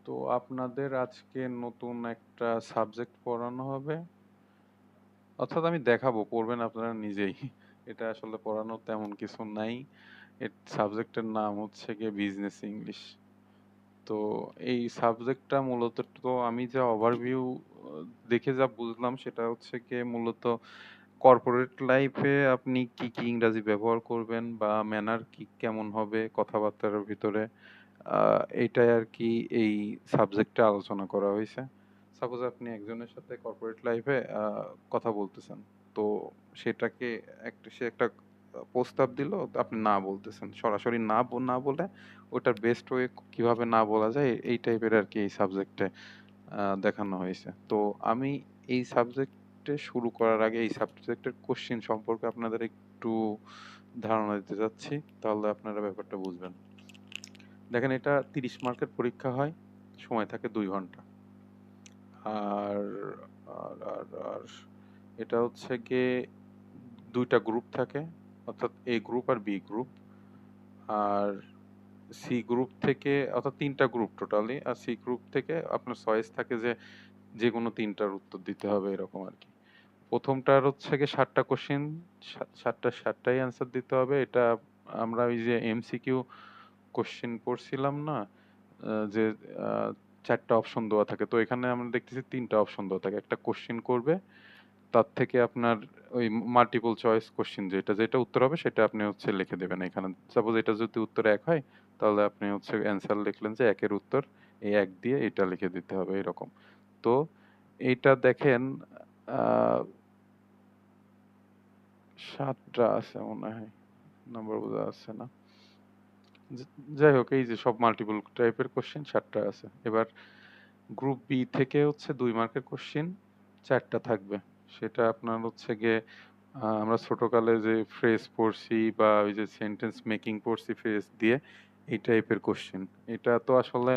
তো আপনাদের আজকে নতুন একটা সাবজেক্ট পড়ানো হবে, অর্থাৎ আমি দেখাবো, পড়বেন আপনারা নিজেই। এটা আসলে পড়ানোর তেমন কিছু নাই। এর সাবজেক্টের নাম হচ্ছে গিয়ে বিজনেস ইংলিশ। তো এই সাবজেক্টটা মূলত, তো আমি যা ওভারভিউ দেখে যা বুঝলাম সেটা হচ্ছে গিয়ে মূলত কর্পোরেট লাইফে আপনি কি কি ইংরাজি ব্যবহার করবেন বা ম্যানার কি কেমন হবে কথাবার্তার ভিতরে, এইটাই আর কি এই সাবজেক্টে আলোচনা করা হয়েছে। সাপোজ আপনি একজনের সাথে কর্পোরেট লাইফে কথা বলতেছেন, তো সেটাকে সে একটা প্রস্তাব দিল, আপনি না বলতেছেন, সরাসরি না বলে ওটার বেস্ট ওয়ে কিভাবে না বলা যায় এই টাইপের আর কি এই সাবজেক্টে দেখানো হয়েছে। তো আমি এই সাবজেক্টে শুরু করার আগে এই সাবজেক্টের কোশ্চিন সম্পর্কে আপনাদের একটু ধারণা দিতে চাচ্ছি, তাহলে আপনারা ব্যাপারটা বুঝবেন। দেখেন, এটা 30 মার্কের পরীক্ষা হয়, সময় থাকে 2 ঘন্টা। আর আর আর আর এটা হচ্ছে গিয়ে 2টা গ্রুপ থাকে, অর্থাৎ এ গ্রুপ আর বি গ্রুপ। আর সি গ্রুপ থেকে, অর্থাৎ 3টা গ্রুপ টোটালি, আর সি গ্রুপ থেকে আপনার চয়েস থাকে যে যে কোনো 3টার উত্তর দিতে হবে, এরকম আর কি। প্রথমটার হচ্ছে গিয়ে 7টা কোশ্চেন, 7টাই অ্যান্সার দিতে হবে। এটা আমরা ওই যে এমসিকিউ কোশ্চেন পড়ছিলাম না, যে 4টা অপশন দেওয়া থাকে, তো এখানে আমরা দেখতেছি 3টা অপশন দেওয়া থাকে। একটা কোশ্চেন করবে, তার থেকে আপনার ওই মাল্টিপল চয়েস কোশ্চেন যেটা যেটা উত্তর হবে সেটা আপনি হচ্ছে লিখে দেবেন এখানে। সাপোজ এটা যদি উত্তর 1 হয়, তাহলে আপনি হচ্ছে অ্যান্সার লিখলেন যে 1 এর উত্তর এই 1 দিয়ে এটা লিখে দিতে হবে, এরকম। তো এইটা দেখেন, আহ 7টা আছে মনে হয়, নাম্বার বোঝা যাচ্ছে না। যাই হোক, এই যে সব মাল্টিপল টাইপের কোশ্চেন 7টা আছে। এবার গ্রুপ বি থেকে হচ্ছে 2 মার্কের কোশ্চেন 4টা থাকবে। সেটা আপনার হচ্ছে গিয়ে আমরা ছোটকালে যে ফ্রেজ পড়ছি বা ওই যে সেন্টেন্স মেকিং পড়ছি ফ্রেজ দিয়ে, এই টাইপের কোশ্চেন। এটা তো আসলে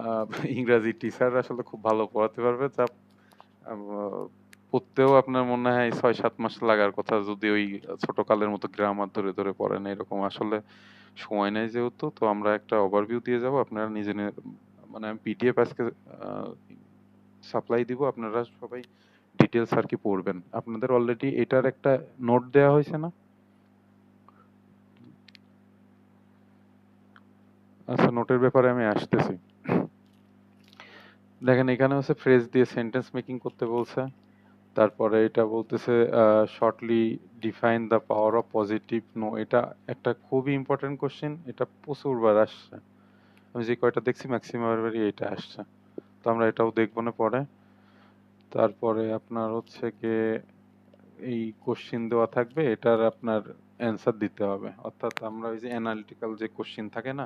আহ, ইংরাজি টিচার আসলে খুব ভালো পড়াতে পারবে, যা পড়তেও আপনার মনে হয় 6-7 মাস লাগার কথা যদি ওই ছোটকালের মতো গ্রামার ধরে ধরে পড়েন। এরকম আসলে সময় নেই যেহেতু, তো আমরা একটা ওভারভিউ দিয়ে যাব, আপনারা মানে আমি পিডিএফ আজকে সাপ্লাই দিব, আপনারা সবাই ডিটেলস আর কি পড়বেন। আপনাদের অলরেডি এটার একটা নোট দেওয়া হয়েছে না? আচ্ছা, নোটের ব্যাপারে আমি আসতেছি। দেখেন, এখানে হচ্ছে ফ্রেজ দিয়ে সেন্টেন্স মেকিং করতে বলছে। তারপরে এটা বলতেছে shortly define the power of positive no. এটা একটা খুবই ইম্পর্টেন্ট কোশ্চেন, এটা প্রচুরবার আসছে। আমি যে কয়টা দেখছি ম্যাক্সিমাম বারই এটা আসছে। তো আমরা এটাও দেখবো না পরে। তারপরে আপনার হচ্ছে গিয়ে এই কোশ্চিন দেওয়া থাকবে, এটার আপনার অ্যান্সার দিতে হবে। অর্থাৎ আমরা ওই যে অ্যানালিটিক্যাল যে কোশ্চিন থাকে না,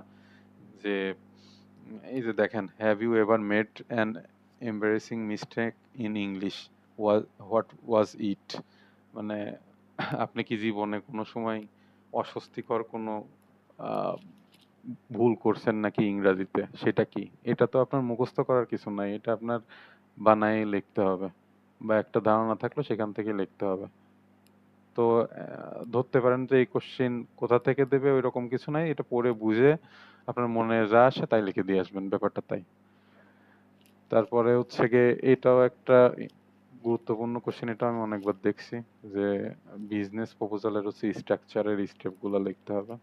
যে এই যে দেখেন, have you ever made an embarrassing mistake in English, what was it? মানে আপনি কি জীবনে কোনো সময় অস্বস্তিকর কোনো আহ, ভুল করছেন নাকি ইংরাজিতে, সেটা কি? এটা তো আপনার মুখস্থ করার কিছু নাই, এটা আপনার বানায়ে লিখতে হবে, বা একটা ধারণা থাকলে সেখান থেকে লিখতে হবে। তো ধরতে পারেন যে এই কোশ্চেন কোথা থেকে দেবে ওইরকম কিছু নাই, এটা পড়ে বুঝে আপনার মনে যা আসে তাই লিখে দিয়ে আসবেন, ব্যাপারটা তাই। তারপরে হচ্ছে গিয়ে এটাও একটা গুরুত্বপূর্ণ কোশ্চেন, এটা আমি অনেকবার দেখছি, যে বিজনেস প্রপোজালের হচ্ছে স্ট্রাকচারের স্টেপ গুলা লিখতে হবে।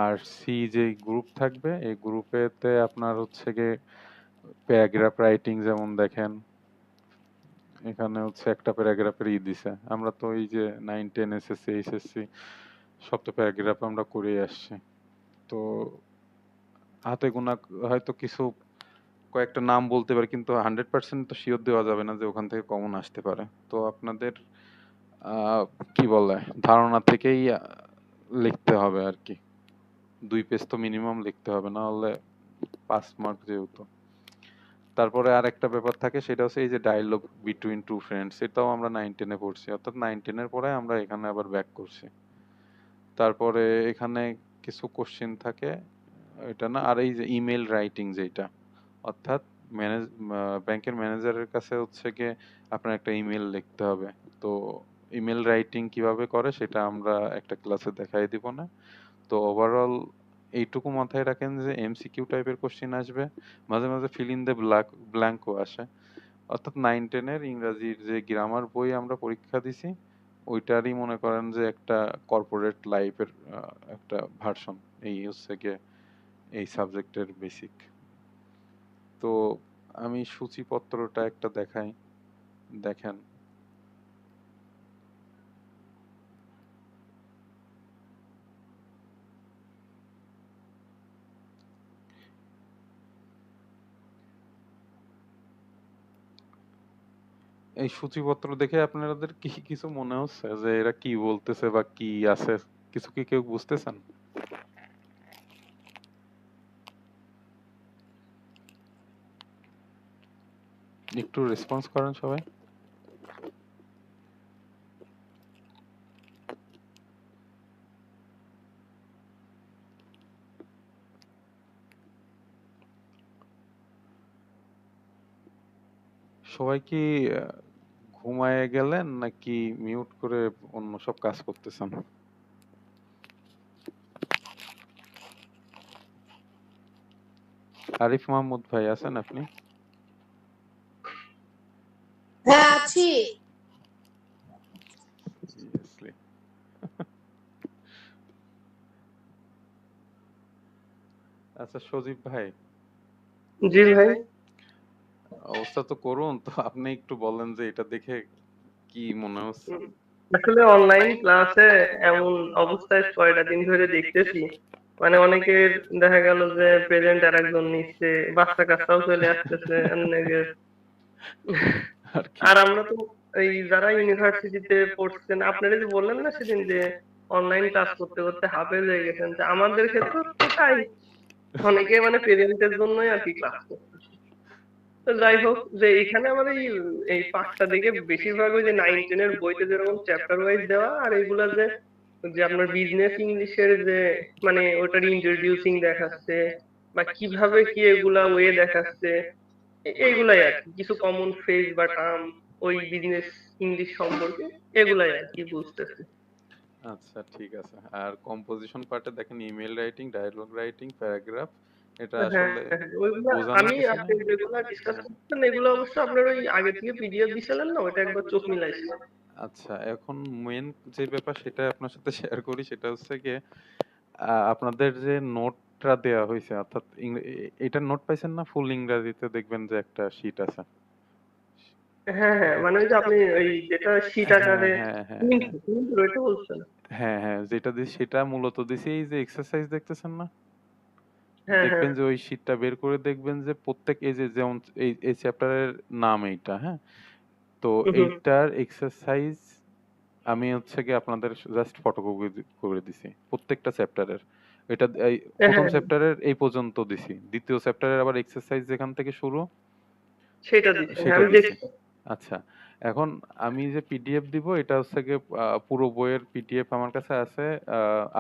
আর সি যে গ্রুপ থাকবে, এই গ্রুপেতে আপনার হচ্ছে গিয়ে প্যারাগ্রাফ রাইটিং, যেমন দেখেন এখানে হচ্ছে একটা প্যারাগ্রাফের দিছে। আমরা তো এই যে 9-10 এসএসসি এইচএসসি সব তো প্যারাগ্রাফ আমরা করে আসছি। তো হাতে গোনা হয়তো কিছু কয়েকটা নাম বলতে পারি, কিন্তু 100% তো শিওর দেওয়া যাবে না যে ওখান থেকে কমন আসতে পারে। তো আপনাদের আহ, কি বলে, ধারণা থেকেই লিখতে হবে আর কি। 2 পেজ তো মিনিমাম লিখতে হবে, না হলে 5 মার্ক যেহেতু। তারপরে আর একটা ব্যাপার থাকে, সেটা হচ্ছে এই যে ডায়লগ বিটুইন টু ফ্রেন্ডস, এটাও আমরা 9-10-এ পড়ছি, অর্থাৎ 9-10-এর পরে আমরা এখানে আবার ব্যাক করছি। তারপরে এখানে কিছু কোশ্চেন থাকে, এটা না, আর এই যে ইমেল রাইটিং যেটা, অর্থাৎ ম্যানেজ ব্যাংকের ম্যানেজারের কাছে হচ্ছে গিয়ে আপনার একটা ইমেল লিখতে হবে। তো ইমেল রাইটিং কিভাবে করে সেটা আমরা একটা ক্লাসে দেখাই দিব না। তো ওভারঅল এইটুকু মাথায় রাখেন যে এমসিকিউ টাইপের কোশ্চেন আসবে, মাঝে মাঝে ফিল ইন দ্য ব্ল্যাঙ্কও আসে। অর্থাৎ 9-10 এর ইংরাজির যে গ্রামার বই আমরা পরীক্ষা দিছি, ওইটারই মনে করেন যে একটা কর্পোরেট লাইফের একটা ভার্সন। এই হচ্ছে গিয়ে এই সাবজেক্টের বেসিক। তো আমি সূচিপত্রটা একটা দেখাই, দেখেন। এই সূচিপত্র দেখে আপনাদের কি কিছু মনে হচ্ছে যে এরা কি বলতেছে বা কি আছে? কিছু কি কেউ বুঝতেছেন? একটু রেসপন্স করেন সবাই। সবাই কি ঘুমায়ে গেলেন নাকি মিউট করে অন্য সব কাজ করতেছেন? আরিফ মাহমুদ ভাই আছেন আপনি? হ্যাঁ আছি। Seriously? আচ্ছা সজীব ভাই, জি ভাই। অবস্থা তো করুন, তো আপনি একটু বলেন যে এটা দেখে কি মনে হচ্ছে? আসলে অনলাইন ক্লাসে এমন অবস্থায় 6টা দিন ধরে দেখতেছি, মানে অনেকের দেখা গেল যে প্রেজেন্ট আর একজন নিচ্ছে, বাচ্চা কাচ্চাও চলে আসতেছে অনেকের। আর কি? আর আমরা তো এই যারা ইউনিভার্সিটিতে পড়ছেন, আপনারা যে বললেন না সেদিন যে অনলাইন ক্লাস করতে করতে হাফেজ হয়ে গেছেন, তা আমাদের ক্ষেত্রে তো তাই। অনেকে মানে প্রেজেন্টের জন্যই আর কি ক্লাস করতেছে। তো যাই হোক, যে এখানে আমার এই পাঠটা দেখে বেশিরভাগ ওই যে 9-10 এর বইতে যেরকম চ্যাপ্টার ওয়াইজ দেওয়া, আর এইগুলা যে যে আপনার বিজনেস ইংলিশের যে মানে ওটার ইন্ট্রোডিউসিং দেখাচ্ছে বা কিভাবে কি এগুলা ওয়ে দেখাচ্ছে, এইগুলাই আর কি, কিছু কমন ফ্রেজ বা টার্ম ওই বিজনেস ইংলিশ সম্পর্কে, এগুলাই আর কি বুঝতেছি। আচ্ছা ঠিক আছে। আর কম্পোজিশন পার্টে দেখেন email writing, dialogue writing, paragraph, এটা হ্যাঁ আসলে হ্যাঁ, ওইগুলা বোঝানোর আমি কিছু আপনি নাই। যেগুলা ডিসকাস হ্যাঁ। করছেন এগুলো অবশ্য আপনার ওই আগে থেকে পিডিএফ দিছিলেন না, ওটা একবার চোখ মিলাইছিলাম। আচ্ছা এখন মেন যে ব্যাপার সেটা আপনার সাথে শেয়ার করি, সেটা হচ্ছে গিয়ে আপনাদের যে নোটটা দেয়া হয়েছে, অর্থাৎ এটার নোট পাইছেন না? ফুল ইংরেজিতে দেখবেন যে একটা শীট আছে। হ্যাঁ হ্যাঁ, মানে ওই যে আপনি ওই যেটা শীট হ্যাঁ আকারে হ্যাঁ হ্যাঁ হ্যাঁ ওইটা বলছেন। হ্যাঁ হ্যাঁ, যেটা দিই সেটা মূলত দিছি এই যে এক্সারসাইজ দেখতেছেন না? হ্যাঁ হ্যাঁ। দেখবেন যে ওই শীটটা বের করে দেখবেন যে প্রত্যেক এই যে যেমন এই চ্যাপ্টারের নাম এইটা, হ্যাঁ? তো হুম। এইটার এক্সারসাইজ আমি হচ্ছে গিয়ে আপনাদের জাস্ট ফটোকপি করে দিছি প্রত্যেকটা চ্যাপ্টারের। এটা এই হ্যাঁ প্রথম হ্যাঁ, চ্যাপ্টারের এই পর্যন্ত দিছি, দ্বিতীয় চ্যাপ্টারের আবার এক্সারসাইজ যেখান থেকে শুরু সেটা দিচ্ছেন, হ্যাঁ সেটা আমি দিছি। দেখছি। আচ্ছা, এখন আমি যে পিডিএফ দিব এটা হচ্ছে গিয়ে পুরো বইয়ের পিডিএফ আমার কাছে আছে।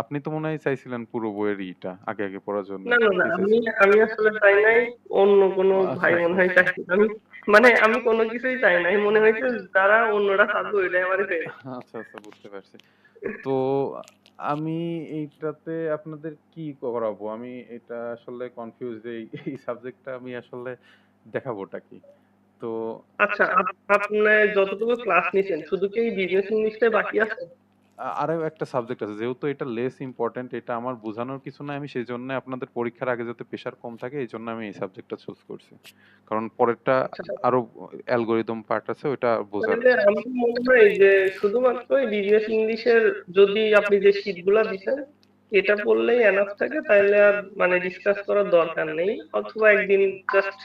আপনি তো মনে হয় চাইছিলেন পুরো বইয়ের ইটা আগে আগে পড়ার জন্য, না না না, কি আমি চাইছিলেন? আমি আসলে চাই নাই, অন্য কোনো আচ্ছা ভাই আচ্ছা মনে হয় আচ্ছা। চাইছিল। আমি মানে আমি কোনো কিছুই চাই নাই, মনে হয়েছে যারা অন্যরা চাইবে ওইটাই আমার পেয়ে। আচ্ছা আচ্ছা, বুঝতে পারছি। তো আমি এইটাতে আপনাদের কি করাবো? আমি এটা আসলে কনফিউজ যে এই সাবজেক্টটা আমি আসলে দেখাবোটা কি? তো আচ্ছা, আপনি যতটুকু ক্লাস নিছেন শুধু কি এই বিজনেস ইংলিশটাই বাকি আছে? আরো একটা সাবজেক্ট আছে, যেহেতু এটা লেস ইম্পর্টেন্ট, এটা আমার বোঝানোর কিছু নাই, আমি সেই জন্য আপনাদের পরীক্ষার আগে যাতে প্রেশার কম থাকে এই জন্য আমি এই সাবজেক্টটা চুজ করছি। কারণ পরেরটা আচ্ছা, আরো অ্যালগোরিদম পার্ট আছে, ওটা বোঝার। তাহলে আমার মনে হয় যে শুধুমাত্র এই বিজনেস ইংলিশের যদি আপনি যে শীট গুলা দিচ্ছেন এটা পড়লেই এনাফ থাকে, তাহলে আর মানে ডিসকাস করার দরকার নেই। অথবা একদিন জাস্ট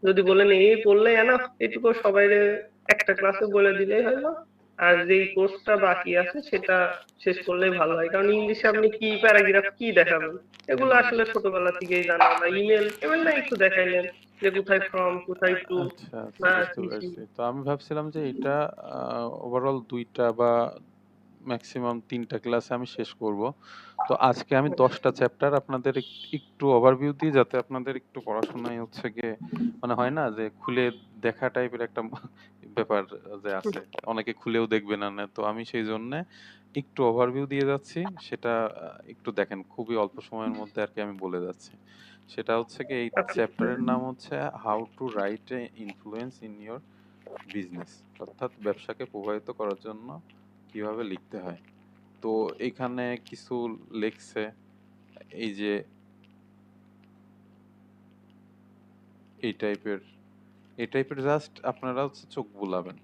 যদি বলেন এই পড়লেই এনাফ, এটুকু সবাই একটা ক্লাসে বলে দিলেই হলো। আর যেই কোর্সটা বাকি আছে সেটা শেষ করলেই ভালো হয়, কারণ ইংলিশে আপনি কি প্যারাগ্রাফ কি দেখাবেন, এগুলো হুম। আসলে ছোটবেলা থেকেই জানা, বা ইমেল ইমেল না একটু দেখাইলেন যে কোথায় ফ্রম কোথায় টু আচ্ছা আচ্ছা, বা বুঝতে কি। পারছি। তো আমি ভাবছিলাম যে এটা ওভারঅল 2টা বা ম্যাক্সিমাম 3টা ক্লাসে আমি শেষ করব। তো আজকে আমি 10টা চ্যাপ্টার আপনাদের একটু ওভারভিউ দিই, যাতে আপনাদের একটু পড়াশোনায় হচ্ছে গিয়ে মানে হয় না যে খুলে দেখা টাইপের একটা ব্যাপার যে আছে। অনেকে খুলেও দেখবে না। তো আমি সেই জন্যে একটু ওভারভিউ দিয়ে যাচ্ছি। সেটা একটু দেখেন খুবই অল্প সময়ের মধ্যে আরকি আমি বলে যাচ্ছি। সেটা হচ্ছে কি এই আচ্ছা চ্যাপ্টারের নাম হচ্ছে how to write a influence in your business. অর্থাৎ ব্যবসাকে প্রভাবিত করার জন্য কিভাবে লিখতে হয়। তো এখানে কিছু লেখছে এই যে এই টাইপের জাস্ট আপনারা হচ্ছে চোখ বুলাবেন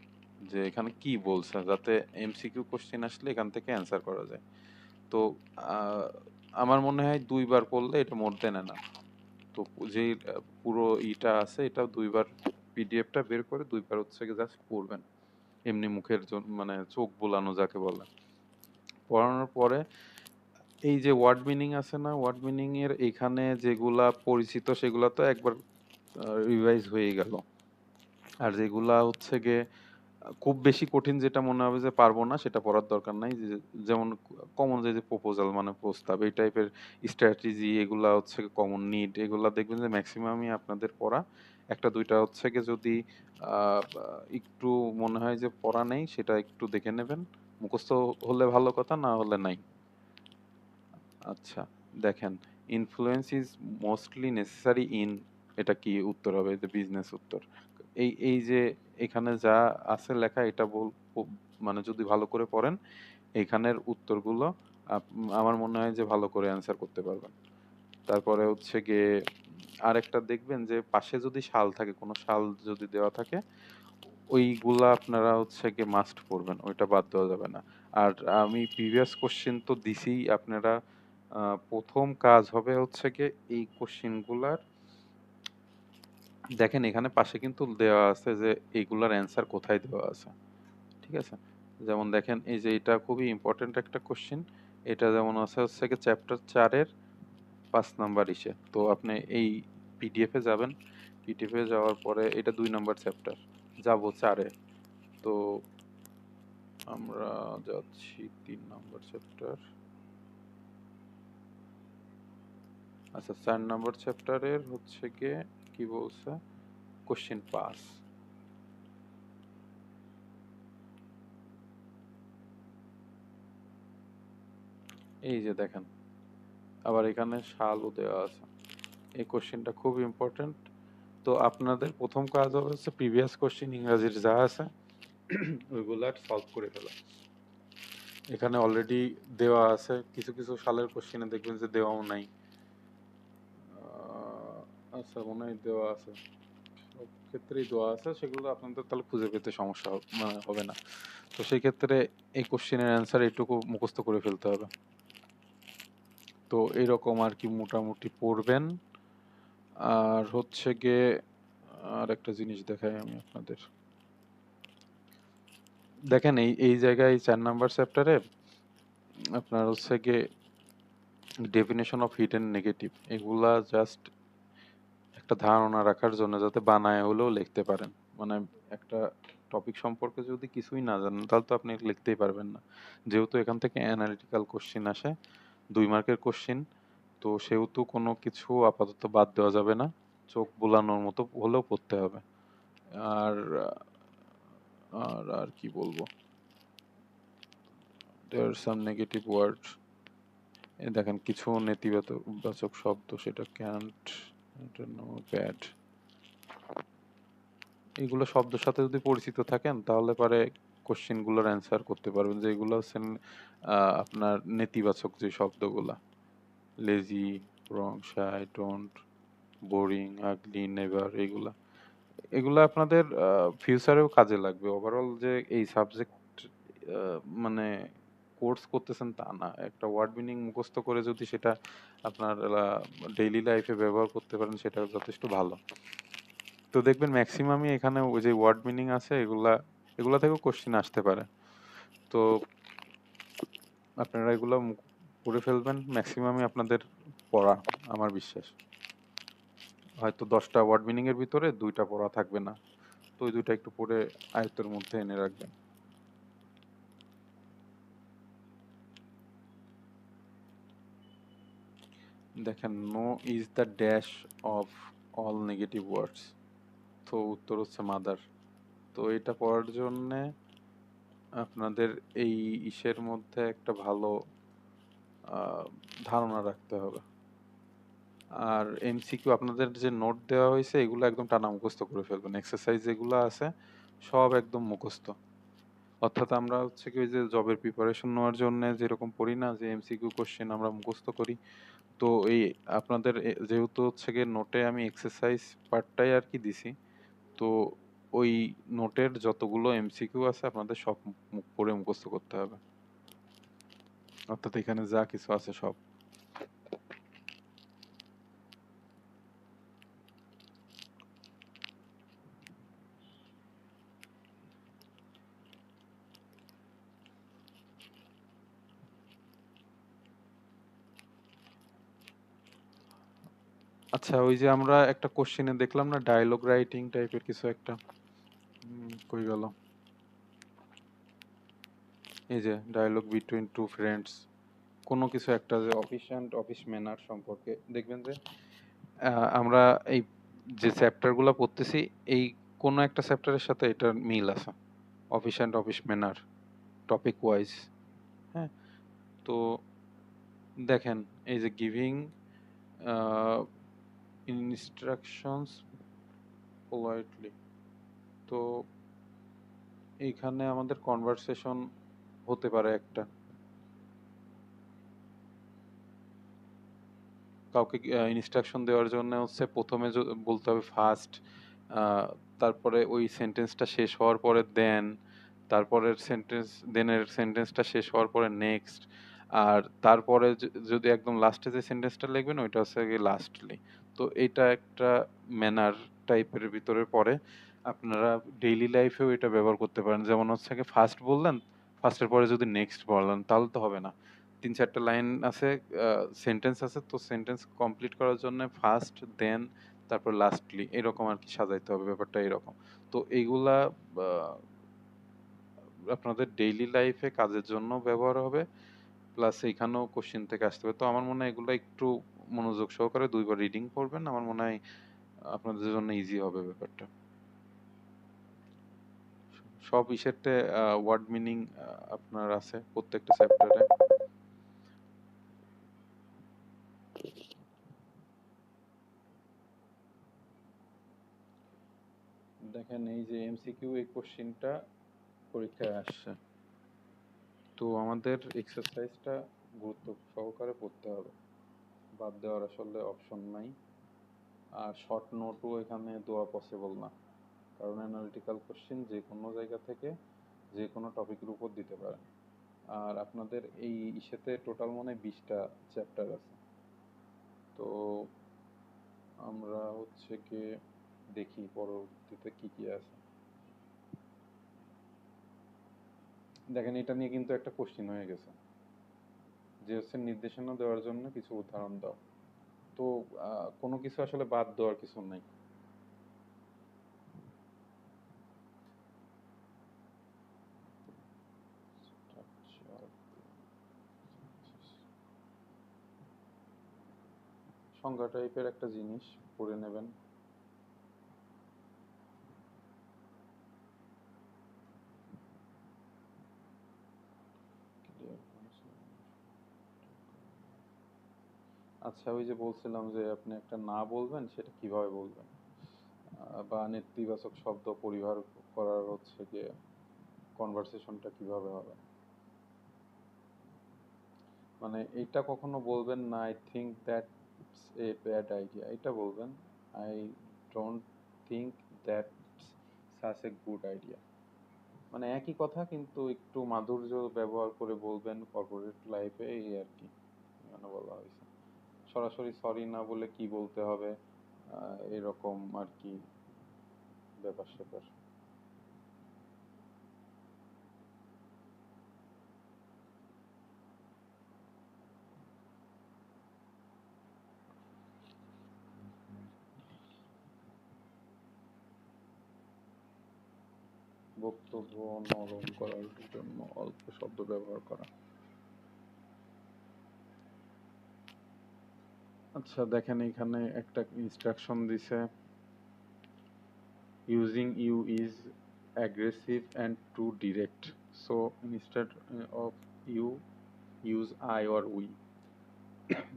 যে এখানে কি বলছে যাতে এমসিকিউ কোশ্চেন আসলে এখান থেকে অ্যান্সার করা যায়। তো আহ, আমার মনে হয় 2 বার পড়লে এটা মোর দেন এনাফ। তো যেই পুরো ইটা আছে এটা 2 বার পিডিএফটা বের করে 2 বার হচ্ছে জাস্ট পড়বেন এমনি মুখের জন্য মানে চোখ বোলানো যাকে বলে। পড়ানোর পরে এই যে ওয়ার্ড মিনিং আছে না, ওয়ার্ড মিনিং এর এখানে যেগুলা পরিচিত সেগুলা তো একবার রিভাইজ হয়ে গেল। আর যেগুলা হচ্ছে গিয়ে খুব বেশি কঠিন যেটা মনে হবে যে পারবো না সেটা পড়ার দরকার নাই। যেমন কমন যে প্রপোজাল মানে প্রস্তাব এই টাইপের স্ট্র্যাটেজি এগুলা হচ্ছে কমন নিড এগুলা দেখবেন যে ম্যাক্সিমামই আপনাদের পড়া। একটা দুইটা হচ্ছে গিয়ে যদি একটু মনে হয় যে পড়া নেই সেটা একটু দেখে নেবেন। মুখস্থ হলে ভালো কথা, না হলে নাই। আচ্ছা, দেখেন influence is mostly necessary in, এটা কি উত্তর হবে? যে বিজনেস উত্তর। এই যে এখানে যা আছে লেখা এটা মানে যদি ভালো করে পড়েন এখানের উত্তরগুলো আমার মনে হয় যে ভালো করে অ্যান্সার করতে পারবেন। তারপরে হচ্ছে গিয়ে আরেকটা দেখবেন যে পাশে যদি সাল থাকে, কোনো সাল যদি দেওয়া থাকে ওইগুলা আপনারা হচ্ছে গিয়ে মাস্ট পড়বেন, ওইটা বাদ দেওয়া যাবে না। আর আমি প্রিভিয়াস কোশ্চেন তো দিছি আপনারা, প্রথম কাজ হবে হচ্ছে গিয়ে এই কোশ্চেনগুলার দেখেন এখানে পাশে কিন্তু দেওয়া আছে যে এইগুলার অ্যান্সার কোথায় দেওয়া আছে, ঠিক আছে? যেমন দেখেন এই যে এটা খুবই ইম্পর্টেন্ট একটা কোশ্চেন। এটা যেমন আছে হচ্ছে গিয়ে চ্যাপ্টার 4-এর 5 নাম্বার ইসে। তো আপনি এই পিডিএফ এ যাবেন, পিডিএফ এ যাওয়ার পরে এটা 2 নাম্বার চ্যাপ্টার, যাবো 4-এ। তো আমরা যাচ্ছি 3 নাম্বার চ্যাপ্টার। আচ্ছা, 4 নাম্বার চ্যাপ্টারের হচ্ছে গিয়ে কি বলছে, কোশ্চেন 5। এই যে দেখেন আবার এখানে সালও দেওয়া আছে। এই কোশ্চেনটা খুব ইম্পর্টেন্ট। তো আপনাদের প্রথম কাজ হবে হচ্ছে প্রিভিয়াস কোশ্চেন ইংরাজির যা আছে ওইগুলা সলভ করে ফেলা। এখানে অলরেডি দেওয়া আছে, কিছু কিছু সালের কোশ্চেনে দেখবেন যে দেওয়াও নাই। আচ্ছা মনে হয় দেওয়া আছে, সব ক্ষেত্রেই দেওয়া আছে, সেগুলো আপনাদের তাহলে খুঁজে পেতে সমস্যা মানে হবে না। তো সেই ক্ষেত্রে এই কোশ্চেনের অ্যান্সার এইটুকু মুখস্থ করে ফেলতে হবে। তো এইরকম আর কি মোটামুটি পড়বেন। আর হচ্ছে গিয়ে আর একটা জিনিস দেখাই আমি আপনাদের, দেখেন এই এই জায়গায় 4 নাম্বার চ্যাপ্টারে আপনার হচ্ছে গিয়ে ডেফিনেশন অফ হিডেন নেগেটিভ এগুলা জাস্ট একটা ধারণা রাখার জন্য যাতে বানায় হলেও লিখতে পারেন। মানে একটা টপিক সম্পর্কে যদি কিছুই না জানেন তাহলে তো আপনি লিখতেই পারবেন না। যেহেতু এখান থেকে অ্যানালিটিক্যাল কোশ্চিন আসে, 2 মার্কের কোশ্চিন, তো সেহেতু কোনো কিছু আপাতত বাদ দেওয়া যাবে না, চোখ বুলানোর মতো হলেও পড়তে হবে। আর আর কি বলবো, দেয়ার সাম নেগেটিভ ওয়ার্ড, এই দেখেন কিছু নেতিবাচক শব্দ, সেটা ক্যান্ট, এটা নো ব্যাড, এগুলো শব্দের সাথে যদি পরিচিত থাকেন তাহলে পারে কোশ্চেন গুলোর অ্যান্সার করতে পারবেন। যে এগুলো হচ্ছেন আপনার নেতিবাচক যে শব্দগুলা, lazy, wrong, shy, don't, boring, ugly, never, এগুলা এগুলা আপনাদের ফিউচারেও কাজে লাগবে। ওভারঅল যে এই সাবজেক্ট মানে কোর্স করতেছেন তা না, একটা ওয়ার্ড মিনিং মুখস্থ করে যদি সেটা আপনার ডেইলি লাইফে ব্যবহার করতে পারেন সেটা যথেষ্ট ভালো। তো দেখবেন ম্যাক্সিমামই এখানে ওই যে ওয়ার্ড মিনিং আছে এগুলা এগুলা থেকেও কোশ্চেন আসতে পারে। তো আপনারা এগুলো পড়ে ফেলবেন, ম্যাক্সিমামই আপনাদের পড়া আমার বিশ্বাস। হয়তো 10টা ওয়ার্ড মিনিং এর ভিতরে 2টা পড়া থাকবে না, তো ওই 2টা একটু পড়ে আয়ত্তের মধ্যে এনে রাখবেন। দেখেন no is the dash of all negative words, তো উত্তর হচ্ছে মাদার। তো এটা পড়ার জন্যে আপনাদের এই ইসের মধ্যে একটা ভালো ধারণা রাখতে হবে। আর এমসিকিউ আপনাদের যে নোট দেওয়া হয়েছে এগুলো একদম টানা মুখস্থ করে ফেলবেন। এক্সারসাইজ যেগুলো আছে সব একদম মুখস্থ। অর্থাৎ আমরা হচ্ছে কি ওই যে জবের প্রিপারেশন নেওয়ার জন্য যেরকম পড়ি না যে এমসিকিউ কোশ্চেন আমরা মুখস্থ করি, তো এই আপনাদের যেহেতু হচ্ছে গিয়ে নোটে আমি এক্সারসাইজ পার্টটাই আর কি দিছি, তো ওই নোটের যতগুলো এমসিকিউ আছে আপনাদের সব পড়ে মুখস্থ করতে হবে। অর্থাৎ এখানে যা কিছু আছে সব। আচ্ছা, ওই যে আমরা একটা কোশ্চেনে দেখলাম না ডায়লগ রাইটিং টাইপের কিছু একটা, কই গেল? এই যে ডায়লগ বিটুইন টু ফ্রেন্ডস, কোনো কিছু একটা যে অফিস অ্যান্ড অফিস ম্যানার সম্পর্কে দেখবেন যে আমরা এই যে চ্যাপ্টারগুলো পড়তেছি এই কোনো একটা চ্যাপ্টারের সাথে এটার মিল আছে, office and office manner topic wise. হ্যাঁ, তো দেখেন এই যে গিভিং ইনস্ট্রাকশনস পোলাইটলি, তো এইখানে আমাদের কনভারসেশন হতে পারে একটা, কাউকে ইনস্ট্রাকশন দেওয়ার জন্য হচ্ছে প্রথমে বলতে হবে ফার্স্ট, তারপরে ওই সেন্টেন্সটা শেষ হওয়ার পরে দেন, তারপরের সেন্টেন্স দেনের সেন্টেন্সটা শেষ হওয়ার পরে নেক্সট, আর তারপরে যদি একদম লাস্টে যে সেন্টেন্সটা লিখবেন ওইটা হচ্ছে গিয়ে লাস্টলি। তো এটা একটা ম্যানার টাইপের ভিতরে পড়ে। আপনারা ডেইলি লাইফেও এটা ব্যবহার করতে পারেন। যেমন হচ্ছে গিয়ে ফার্স্ট বললেন, ফার্স্টের পরে যদি নেক্সট বললেন তাহলে তো হবে না। ৩-৪টা লাইন আছে, সেন্টেন্স আছে, তো সেন্টেন্স কমপ্লিট করার জন্য ফার্স্ট দেন তারপর লাস্টলি এরকম আর কি সাজাইতে হবে, ব্যাপারটা এরকম। তো এইগুলা আহ, আপনাদের ডেইলি লাইফে কাজের জন্য ব্যবহার হবে, প্লাস এইখানেও কোশ্চেন থেকে আসতে হবে। তো আমার মনে হয় এগুলো একটু মনোযোগ সহকারে ২ বার রিডিং করবেন, আমার মনে হয় আপনাদের জন্য ইজি হবে ব্যাপারটা। সব ইসেরতে ওয়ার্ড মিনিং আপনার আছে প্রত্যেকটা চ্যাপ্টারে। দেখেন এই যে এমসিকিউ এই কোশ্চেনটা পরীক্ষায় আসছে, তো আমাদের এক্সারসাইজটা গুরুত্ব সহকারে পড়তে হবে, বাদ দেওয়ার আসলে অপশন নাই। আর শর্ট নোটও এখানে দেওয়া পসিবল না, কারণ অ্যানালিটিক্যাল কোশ্চেন যে কোনো জায়গা থেকে যে কোনো টপিকের উপর দিতে পারে। আর আপনাদের এই ইসেতে টোটাল মনে হয় 20টা চ্যাপ্টার আছে। তো আমরা হচ্ছে কি দেখি পরবর্তীতে কি কি আছে। দেখেন এটা নিয়ে কিন্তু একটা কোশ্চেন হয়ে গেছে যে হচ্ছে নির্দেশনা দেওয়ার জন্য কিছু উদাহরণ দাও। তো কোনো কিছু আসলে বাদ দেওয়ার কিছু নাই। সংজ্ঞা টাইপের একটা জিনিস পড়ে নেবেন। আচ্ছা, ওই যে বলছিলাম যে আপনি একটা না বলবেন সেটা কিভাবে বলবেন, বা নেতিবাচক শব্দ পরিহার করার হচ্ছে গিয়ে কনভারসেশনটা কিভাবে হবে। মানে এইটা কখনো বলবেন না I think that's a bad idea, এটা বলবেন I don't think that's such a good idea. মানে একই কথা কিন্তু একটু মাধুর্য ব্যবহার করে বলবেন কর্পোরেট লাইফে, এই আর কি এখানে বলা হয়েছে। সরাসরি সরি না বলে কি বলতে হবে, এরকম আর কি ব্যাপার স্যাপার। বক্তব্য নরম করার জন্য অল্প শব্দ ব্যবহার করা। আচ্ছা দেখেন এখানে একটা ইনস্ট্রাকশন দিছে, using you is aggressive and too direct. So instead of you, use I or we.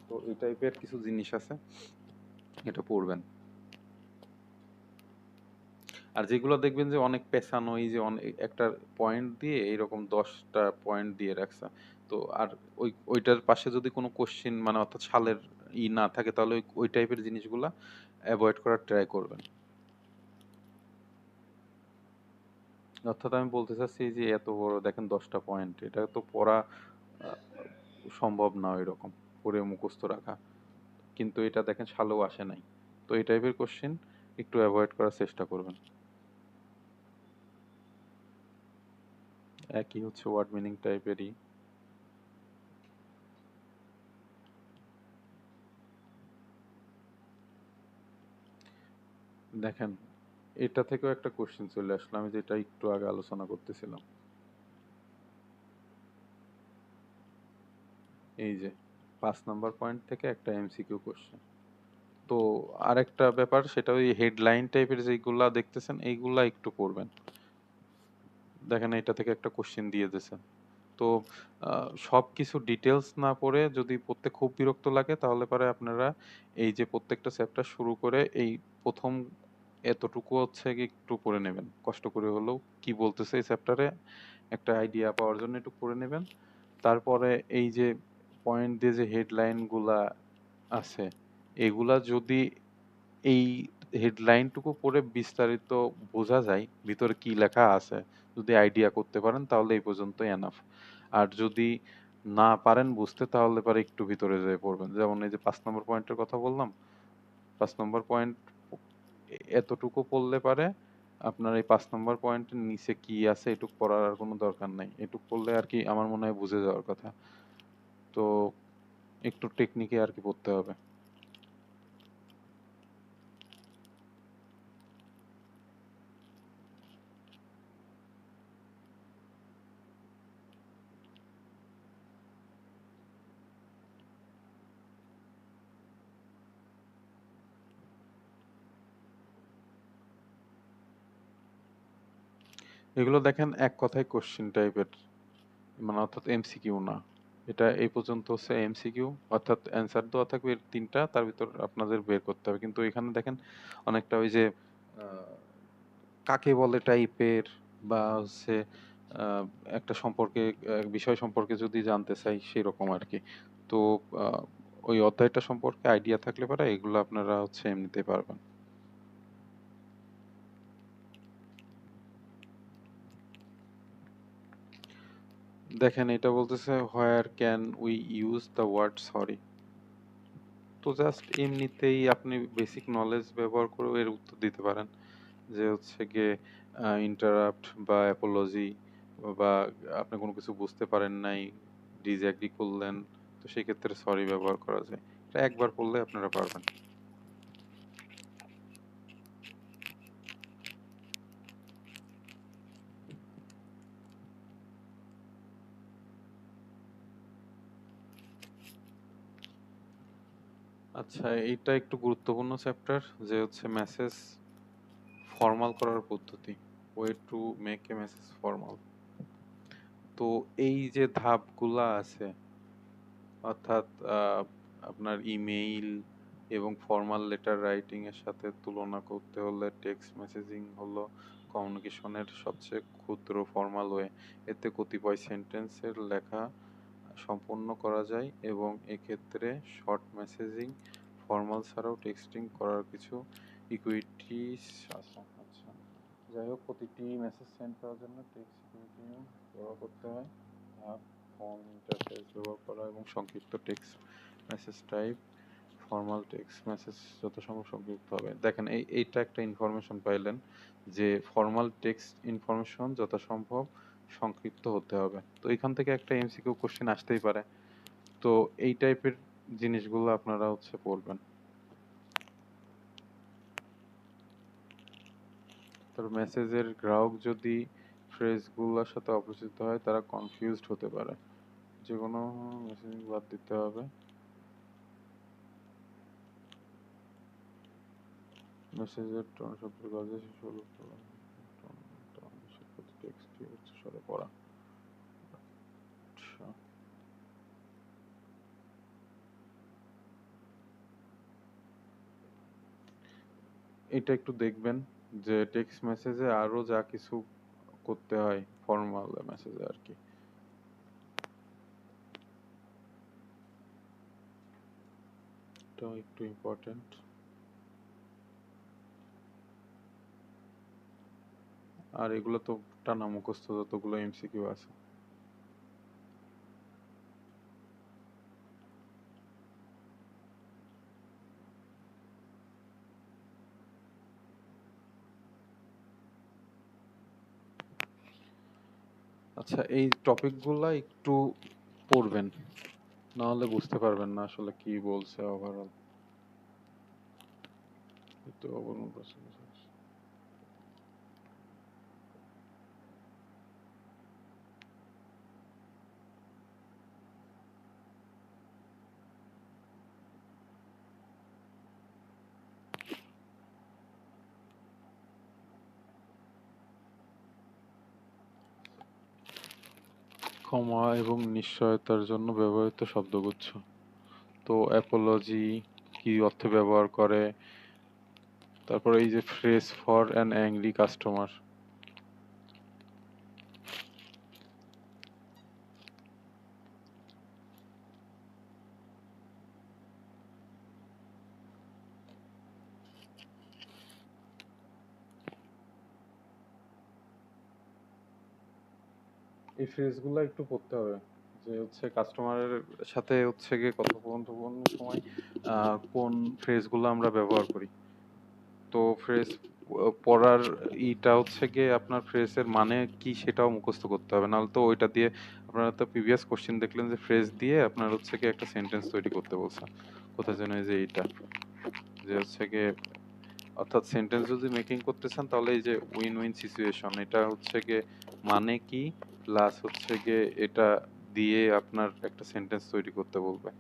তো এই টাইপের কিছু জিনিস আছে, এটা পড়বেন। আর যেগুলো দেখবেন যে অনেক পেছানো, এই যে অনেক একটা পয়েন্ট দিয়ে এইরকম 10টা পয়েন্ট দিয়ে রাখছে, তো আর ওইটার পাশে যদি কোনো কোশ্চেন মানে অর্থাৎ সালের না থাকে, তাহলে ওই টাইপের জিনিসগুলা অ্যাভয়েড করার ট্রাই করবেন। অর্থাৎ আমি বলতে চাচ্ছি যে এত বড় দেখেন 10টা পয়েন্ট, এটা তো পড়া সম্ভব না এরকম পড়ে মুখস্থ রাখা, কিন্তু এটা দেখেন সালেও আসে নাই। তো এই টাইপের কোশ্চেন একটু অ্যাভয়েড করার চেষ্টা করবেন। একই হচ্ছে ওয়ার্ড মিনিং টাইপেরই। দেখেন এটা থেকেও একটা কোশ্চেন চলে আসলো, আমি যেটা একটু আগে আলোচনা করতেছিলাম। এই যে 5 নম্বর পয়েন্ট থেকে একটা এমসিকিউ কোশ্চেন। তো আরেকটা ব্যাপার, সেটা ওই হেডলাইন টাইপের যেগুলা দেখতেছেন এইগুলা একটু পড়বেন। দেখেন এটা থেকে একটা কোশ্চেন দিয়ে দিয়েছে। তো সবকিছু ডিটেলস না পড়ে যদি পড়তে খুব বিরক্ত লাগে, তাহলে পরে আপনারা এই যে প্রত্যেকটা চ্যাপ্টার শুরু করে এই প্রথম এতটুকু হচ্ছে কি একটু পড়ে নেবেন, কষ্ট করে হলেও কি বলতেছে এই চ্যাপ্টারে একটা আইডিয়া পাওয়ার জন্য একটু পড়ে নেবেন। তারপরে এই যে পয়েন্ট দিয়ে যে হেডলাইন গুলা আছে, এগুলা যদি এই হেডলাইনটুকু পড়ে বিস্তারিত বোঝা যায় ভিতরে কি লেখা আছে, যদি আইডিয়া করতে পারেন, তাহলে এই পর্যন্ত এনাফ। আর যদি না পারেন বুঝতে, তাহলে পরে একটু ভিতরে যেয়ে পড়বেন। যেমন এই যে 5 নম্বর পয়েন্টের কথা বললাম, 5 নম্বর পয়েন্ট এতটুকু পড়লে পারে আপনার এই 5 নম্বর পয়েন্টের নিচে কি আছে এটুক পড়ার আর কোনো দরকার নাই। এটুক পড়লে আর কি আমার মনে হয় বুঝে যাওয়ার কথা। তো একটু টেকনিকে আর কি পড়তে হবে। এগুলো দেখেন এক কথায় কোশ্চেন টাইপের, মানে অর্থাৎ এমসিকিউ না। এটা এই পর্যন্ত হচ্ছে এমসিকিউ, অর্থাৎ অ্যান্সার দেওয়া থাকবে 3টা, তার ভিতর আপনাদের বের করতে হবে। কিন্তু এখানে দেখেন অনেকটা ওই যে কাকে বলে টাইপের, বা হচ্ছে আহ, একটা সম্পর্কে বিষয় সম্পর্কে যদি জানতে চাই সেরকম আর কি। তো আহ, ওই অধ্যায়টা সম্পর্কে আইডিয়া থাকলে পরে এগুলো আপনারা হচ্ছে এমনিতে পারবেন। দেখেন এটা বলতেছে where can we use the word sorry. তো জাস্ট এমনিতেই আপনি বেসিক নলেজ ব্যবহার করে এর উত্তর দিতে পারেন, যে হচ্ছে গিয়ে ইন্টারাপ্ট বা অ্যাপোলজি, বা আপনি কোনো কিছু বুঝতে পারেন নাই, ডিসএগ্রি করলেন, তো সেই ক্ষেত্রে সরি ব্যবহার করা যায়। এটা একবার পড়লে আপনারা পারবেন। আচ্ছা, এইটা একটু গুরুত্বপূর্ণ চ্যাপ্টার, যে হচ্ছে মেসেজ ফর্মাল করার পদ্ধতি, way to make a message formal. তো এই যে ধাপগুলা আছে, অর্থাৎ আপনার ইমেইল এবং ফর্মাল লেটার রাইটিং এর সাথে তুলনা করতে হলে টেক্সট মেসেজিং হলো কমিউনিকেশনের সবচেয়ে ক্ষুদ্র ফর্মাল ওয়ে। এতে কতিপয় সেন্টেন্সের লেখা সম্পূর্ণ করা যায়, এবং এক্ষেত্রে শর্ট মেসেজিং ফর্মাল ছাড়াও টেক্সটিং করার কিছু ইকুইটিস আছে। আচ্ছা, যাই হোক, প্রতিটি মেসেজ সেন্ড করার জন্য টেক্সট ইকুইটি ব্যবহার করতে হয়। ধাপ: ফর্ম ইন্টারফেস ব্যবহার করা এবং সংক্ষিপ্ত text message type. Formal text message যথাসম্ভব সংক্ষিপ্ত হবে। দেখেন এইটা একটা ইনফরমেশন পাইলেন, যে ফর্মাল টেক্সট ইনফরমেশন যথাসম্ভব সংক্ষিপ্ত হতে হবে। তো এখান থেকে একটা এমসিকিউ কোশ্চেন আসতেই পারে। তো এই টাইপের জিনিসগুলো আপনারা হচ্ছে পড়বেন। তার মেসেজের গ্রাহক যদি ফ্রেজগুলোর সাথে অপরিচিত হয়, তারা কনফিউজড হতে পারে। যে কোনো মেসেজিং বাদ দিতে হবে। মেসেজের টোন শব্দের কাজে শুরু করা, টোন পড়া। আচ্ছা, এটা একটু দেখবেন যে টেক্সট মেসেজে আরো যা কিছু করতে হয় ফর্মাল মেসেজে আর কি। এটাও একটু ইম্পর্টেন্ট। আর এগুলো তো টানা মুখস্থ যতগুলো এমসিকিউ আছে। আচ্ছা, এই টপিকগুলা একটু পড়বেন, না হলে বুঝতে পারবেন না আসলে কি বলছে ওভারঅল। তো অবলম্বন প্রশ্ন। ক্ষমা এবং নিশ্চয়তার জন্য ব্যবহৃত শব্দগুচ্ছ। তো অ্যাপোলজি কি অর্থে ব্যবহার করে, তারপর এই যে phrase for an angry customer. এই ফ্রেজগুলো একটু পড়তে হবে, যে হচ্ছে কাস্টমারের সাথে হচ্ছে গিয়ে কথোপকথনের সময় কোন ফ্রেজগুলো আমরা ব্যবহার করি। তো ফ্রেজ পড়ার ইটা হচ্ছে গিয়ে আপনার ফ্রেজের মানে কি সেটাও মুখস্থ করতে হবে, নাহলে তো ওইটা দিয়ে আপনারা তো প্রিভিয়াস কোশ্চেন দেখলেন যে ফ্রেজ দিয়ে আপনার হচ্ছে গিয়ে একটা সেন্টেন্স তৈরি করতে বলছে। কোথায় যেন এই যে এইটা, যে হচ্ছে গিয়ে অর্থাৎ সেন্টেন্স যদি মেকিং করতে চান তাহলে এই যে উইন উইন সিচুয়েশন, এটা হচ্ছে গিয়ে মানে কি প্লাস হচ্ছে গিয়ে এটা দিয়ে আপনার একটা সেন্টেন্স তৈরি করতে বলবে।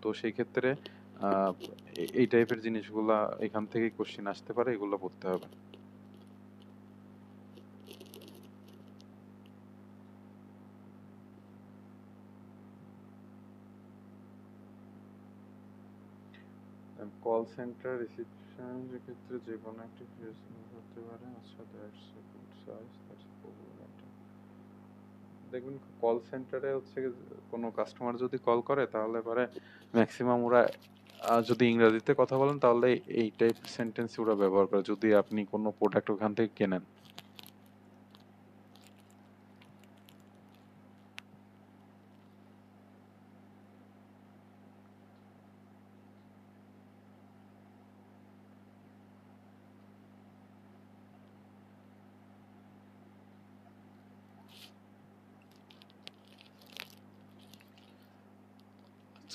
তো সেই ক্ষেত্রে আহ, এই টাইপের জিনিসগুলা এখান থেকে কোশ্চেন আসতে পারে, এগুলো পড়তে হবে। কল সেন্টার রিসেপশন ক্ষেত্রে যে কোনো একটি ফ্রেজ হতে পারে। আচ্ছা, that's a good choice, that's a popular. দেখবেন কল সেন্টারে হচ্ছে গিয়ে কোনো কাস্টমার যদি কল করে তাহলে পরে ম্যাক্সিমাম ওরা যদি ইংরেজিতে কথা বলেন তাহলে এই টাইপ সেন্টেন্স ওরা ব্যবহার করে, যদি আপনি কোনো প্রোডাক্ট ওখান থেকে কেনেন।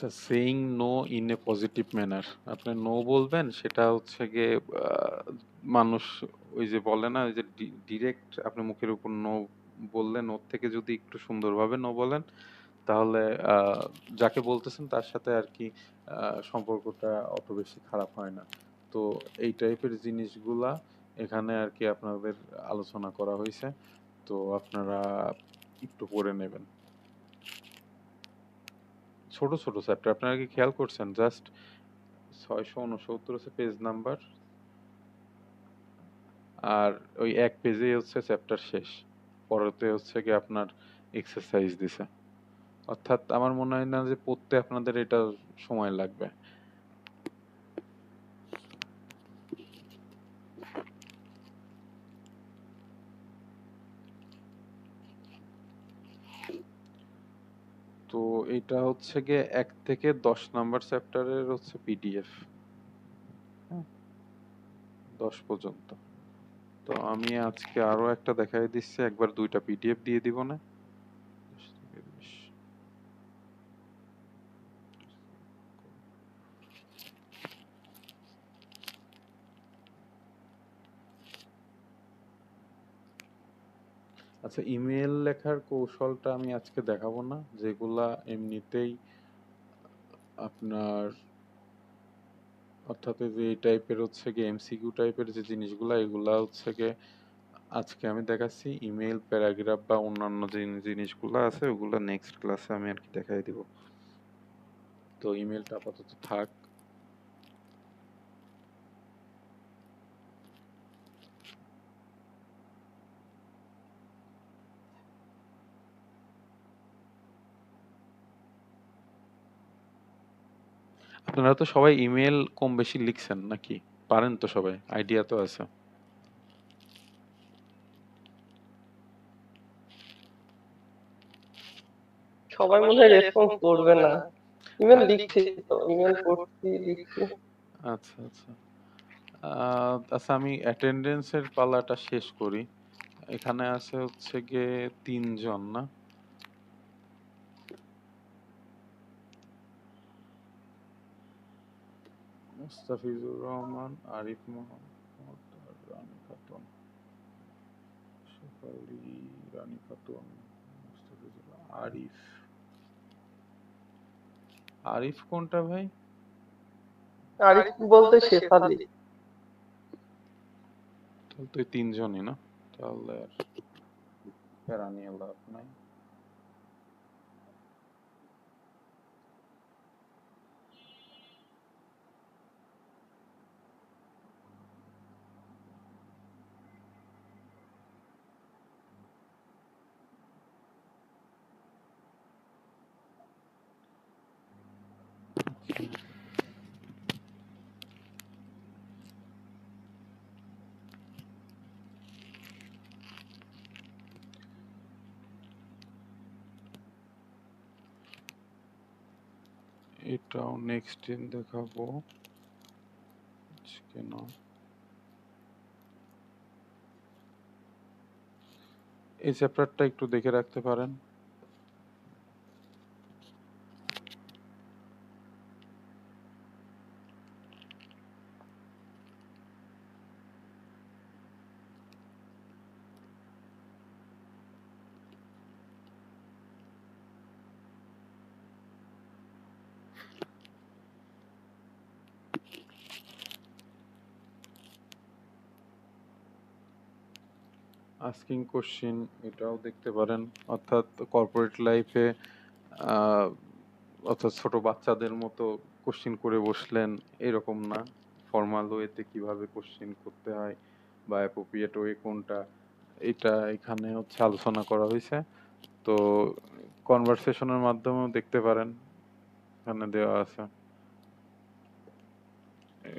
আচ্ছা, saying no in a positive manner, আপনি নো বলবেন সেটা হচ্ছে গিয়ে মানুষ ওই যে বলে না, ওই যে ডিরেক্ট আপনি মুখের উপর নো বললেন, ওর থেকে যদি একটু সুন্দরভাবে নো বলেন তাহলে যাকে বলতেছেন তার সাথে আর কি সম্পর্কটা অত বেশি খারাপ হয় না। তো এই টাইপের জিনিসগুলা এখানে আর কি আপনাদের আলোচনা করা হয়েছে, তো আপনারা একটু পড়ে নেবেন। ছোট ছোট চ্যাপ্টার, আপনারা কি খেয়াল করছেন জাস্ট 669 হচ্ছে পেজ নাম্বার, আর ওই এক পেজে হচ্ছে চ্যাপ্টার শেষ, পরেতে হচ্ছে কি আপনার এক্সারসাইজ দিছে। অর্থাৎ আমার মনে হয় না যে পড়তে আপনাদের এটা সময় লাগবে। তো এটা হচ্ছে গিয়ে 1 থেকে 10 নাম্বার চ্যাপ্টারের হচ্ছে পিডিএফ, হ্যাঁ, 10 পর্যন্ত। তো আমি আজকে আরো একটা দেখাই দিচ্ছি, একবার 2টা পিডিএফ দিয়ে দিব না। 10 থেকে 20। আচ্ছা, ইমেল লেখার কৌশলটা আমি আজকে দেখাবো না, যেগুলা এমনিতেই আপনার অর্থাৎ এই যে এই টাইপের হচ্ছে গিয়ে এমসিকিউ টাইপের যে জিনিসগুলা, এগুলা হচ্ছে গিয়ে আজকে আমি দেখাচ্ছি ইমেল, প্যারাগ্রাফ বা অন্যান্য যে জিনিসগুলো আছে ওগুলো নেক্সট ক্লাসে আমি আর কি দেখাই দিব। তো ইমেলটা আপাতত থাক। আপনারা তো সবাই ইমেল কম বেশি লিখছেন নাকি? পারেন তো সবাই, আইডিয়া তো আছে। সবাই মনে হয় রেসপন্স করবে না। ইমেল লিখছি, তো ইমেল পড়ছি, লিখছি। আচ্ছা আচ্ছা। আচ্ছা, আমি অ্যাটেন্ডেন্সের পালাটা শেষ করি। এখানে আছে হচ্ছে গিয়ে 3 জন না? মুস্তাফিজুর রহমান, আরিফ মোহাম্মদ, আর রানী খাতুন। শেফালি, রানী খাতুন, মুস্তাফিজুর, আরিফ। আরিফ কোনটা ভাই? আরিফ বলতে শেফালি। তাহলে তো এই 3 জনই না? তাহলে আর প্যারা নিয়ে লাভ নাই। এটাও নেক্সট দিন দেখাবো। কেন এই চ্যাপ্টারটা একটু দেখে রাখতে পারেন। আস্কিং কোশ্চিন এটাও দেখতে পারেন। অর্থাৎ কর্পোরেট লাইফে অর্থাৎ ছোট বাচ্চাদের মতো কোশ্চিন করে বসলেন এরকম না। ফর্মাল ওয়েতে কিভাবে কোশ্চিন করতে হয় বা অ্যাপ্রোপ্রিয়েট ওয়ে কোনটা, এটা এখানে হচ্ছে আলোচনা করা হয়েছে। তো কনভারসেশনের মাধ্যমেও দেখতে পারেন, এখানে দেওয়া আছে।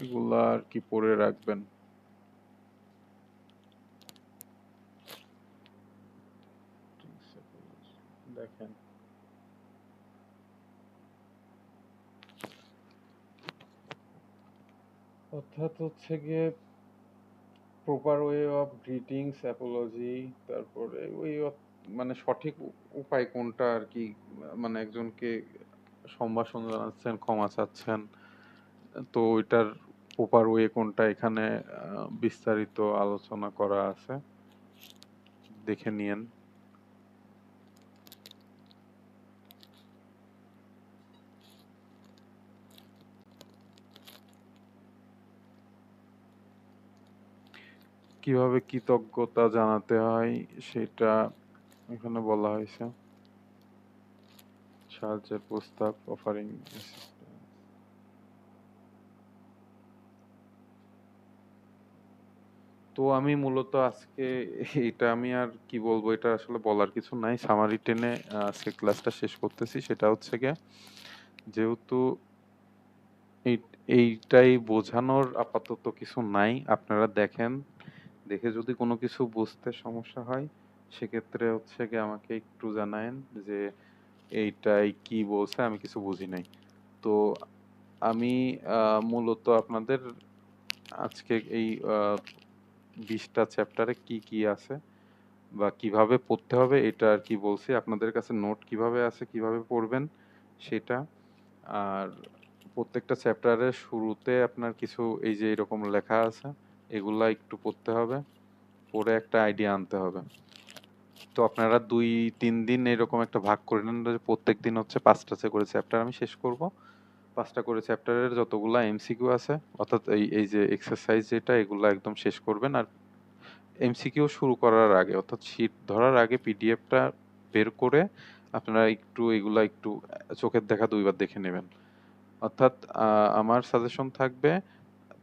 এগুলা আর কি পড়ে রাখবেন। দেখেন, অর্থাৎ হচ্ছে গিয়ে proper way of greetings, Apology, তারপরে ওই মানে সঠিক উপায় কোনটা আর কি, মানে একজনকে সম্ভাষণ জানাচ্ছেন, ক্ষমা চাচ্ছেন, তো ওইটার প্রপার ওয়ে কোনটা এখানে বিস্তারিত আলোচনা করা আছে, দেখে নিয়েন। কিভাবে কৃতজ্ঞতা জানাতে হয় সেটা এখানে বলা হয়েছে। সাহায্যের প্রস্তাব, অফারিং অ্যাসিস্ট্যান্স। তো আমি মূলত আজকে এটা আমি আর কি বলবো, এটা আসলে বলার কিছু নাই, সামারি টেনে আজকে ক্লাসটা শেষ করতেছি। সেটা হচ্ছে গিয়ে যেহেতু এইটাই বোঝানোর আপাতত কিছু নাই, আপনারা দেখেন, দেখে যদি কোনো কিছু বুঝতে সমস্যা হয় সেক্ষেত্রে হচ্ছে গিয়ে আমাকে একটু জানায়েন যে এইটাই কি বলছে, আমি কিছু বুঝি নাই। তো আমি মূলত আপনাদের আজকে এই 20টা চ্যাপ্টারে কি কি আছে বা কিভাবে পড়তে হবে এটা আর কি বলছি। আপনাদের কাছে নোট কিভাবে আছে, কিভাবে পড়বেন সেটা। আর প্রত্যেকটা চ্যাপ্টারের শুরুতে আপনার কিছু এই যে এরকম লেখা আছে, এগুলা একটু পড়তে হবে, পড়ে একটা আইডিয়া আনতে হবে। তো আপনারা 2-3 দিন এরকম একটা ভাগ করে নেন যে প্রত্যেক দিন হচ্ছে 5টা করে চ্যাপ্টার আমি শেষ করব। 5টা করে চ্যাপ্টারের যতগুলা এমসিকিউ আছে, অর্থাৎ এই এই যে এক্সারসাইজ যেটা, এগুলা একদম শেষ করবেন। আর এমসিকিউ শুরু করার আগে অর্থাৎ শীট ধরার আগে পিডিএফটা বের করে আপনারা একটু এগুলা একটু চোখের দেখা 2 বার দেখে নেবেন। অর্থাৎ আমার সাজেশন থাকবে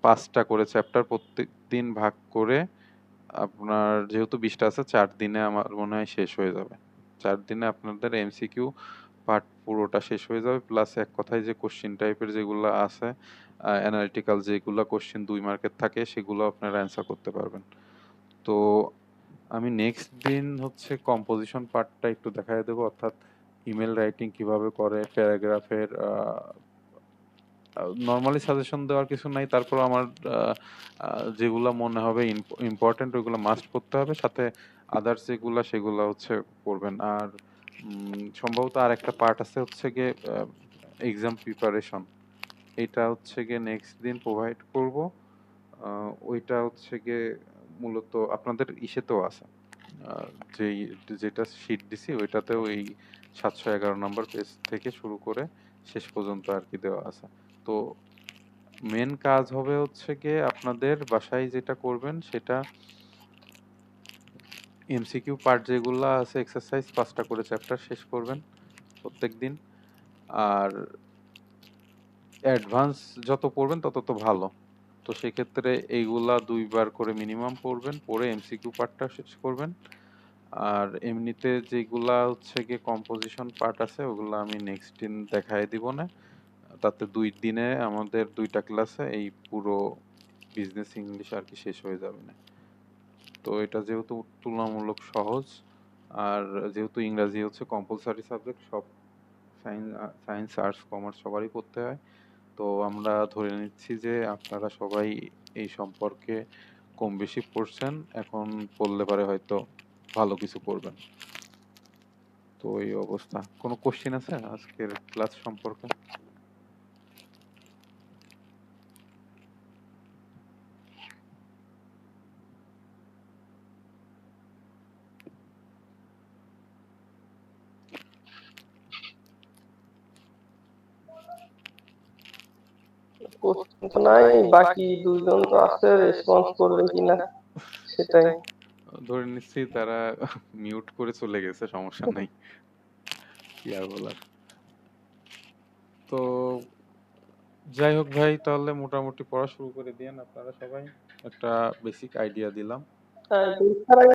5 টা করে চ্যাপ্টার প্রত্যেকদিন ভাগ করে আপনার যেহেতু 20 টা আছে 4 দিনে আমার মনে হয় শেষ হয়ে যাবে। 4 দিনে আপনাদের এমসিকিউ পার্ট পুরোটা শেষ হয়ে যাবে। প্লাস এক কথায় যে কোশ্চেন টাইপের যেগুলা আছে অ্যানালিটিক্যাল যেগুলা কোশ্চেন 2 মার্কের থাকে সেগুলো আপনারা অ্যান্সার করতে পারবেন। তো আমি নেক্সট দিন হচ্ছে কম্পোজিশন পার্টটা একটু দেখায় দেবো অর্থাৎ ইমেল রাইটিং কিভাবে করে প্যারাগ্রাফের নর্মালি সাজেশন দেওয়ার কিছু নাই তারপর আমার যেগুলা মনে হবে ইম্পর্টেন্ট ওইগুলো মাস্ট করতে হবে সাথে আদার্স যেগুলা সেগুলা হচ্ছে করবেন আর সম্ভবত আর একটা পার্ট আছে হচ্ছে গিয়ে এক্সাম প্রিপারেশন এটা হচ্ছে গিয়ে নেক্সট দিন প্রোভাইড করব ওইটা হচ্ছে গিয়ে মূলত আপনাদের ইসেতেও আছে যেই যেটা শীট দিছি ওইটাতেও এই 711 নম্বর পেজ থেকে শুরু করে শেষ পর্যন্ত আর কি দেওয়া আছে তো মেন কাজ হবে হচ্ছে গিয়ে আপনাদের বাসায় যেটা করবেন সেটা এমসিকিউ পার্ট যেগুলো আছে এক্সারসাইজ 5টা করে চ্যাপ্টার শেষ করবেন প্রত্যেকদিন আর অ্যাডভান্স যত পড়বেন তত তো ভালো তো সেক্ষেত্রে এইগুলা 2 বার করে মিনিমাম পড়বেন পড়ে এমসিকিউ পার্টটা শেষ করবেন আর এমনিতে যেগুলা হচ্ছে গিয়ে কম্পোজিশন পার্ট আছে ওগুলো আমি নেক্সট দিন দেখায় দিব না তাতে 2 দিনে আমাদের 2টা ক্লাসে এই পুরো বিজনেস ইংলিশ আর কি শেষ হয়ে যাবে না তো এটা যেহেতু তুলনামূলক সহজ আর যেহেতু ইংরাজি হচ্ছে কম্পালসরি সাবজেক্ট সব সায়েন্স আর্টস কমার্স সবারই পড়তে হয় তো আমরা ধরে নিচ্ছি যে আপনারা সবাই এই সম্পর্কে কম বেশি পড়ছেন এখন পড়লে পারে হয়তো ভালো কিছু করবেন তো এই অবস্থা কোনো কোশ্চেন আছে আজকের ক্লাস সম্পর্কে কোশ্চেন তো নাই, বাকি দুইজন তো আছে, রেসপন্স করবে কিনা সেটাই। ধরে নিচ্ছি তারা মিউট করে চলে গেছে সমস্যা নাই কি আর বলার তো যাই হোক ভাই তাহলে মোটামুটি পড়া শুরু করে দিয়েন আপনারা সবাই একটা বেসিক আইডিয়া দিলাম হ্যাঁ, পরীক্ষার আগে